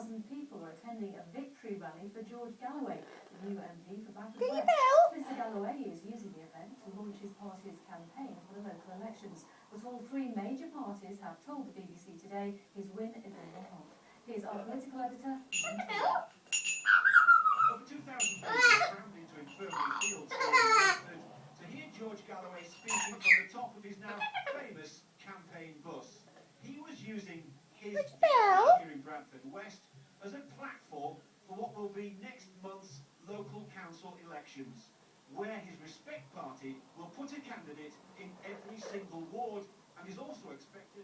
2,000 people are attending a victory rally for George Galloway, the new MP for Bradford Ring a West. bell. Mr Galloway is using the event to launch his party's campaign for the local elections, but all three major parties have told the BBC today his win is in the half. Here's our political editor. Over 2,000 people crammed into Infirmary Field to hear George Galloway speaking from the top of his now famous campaign bus. He was using his here in Bradford West as a platform for what will be next month's local council elections, where his Respect Party will put a candidate in every single ward and is also expected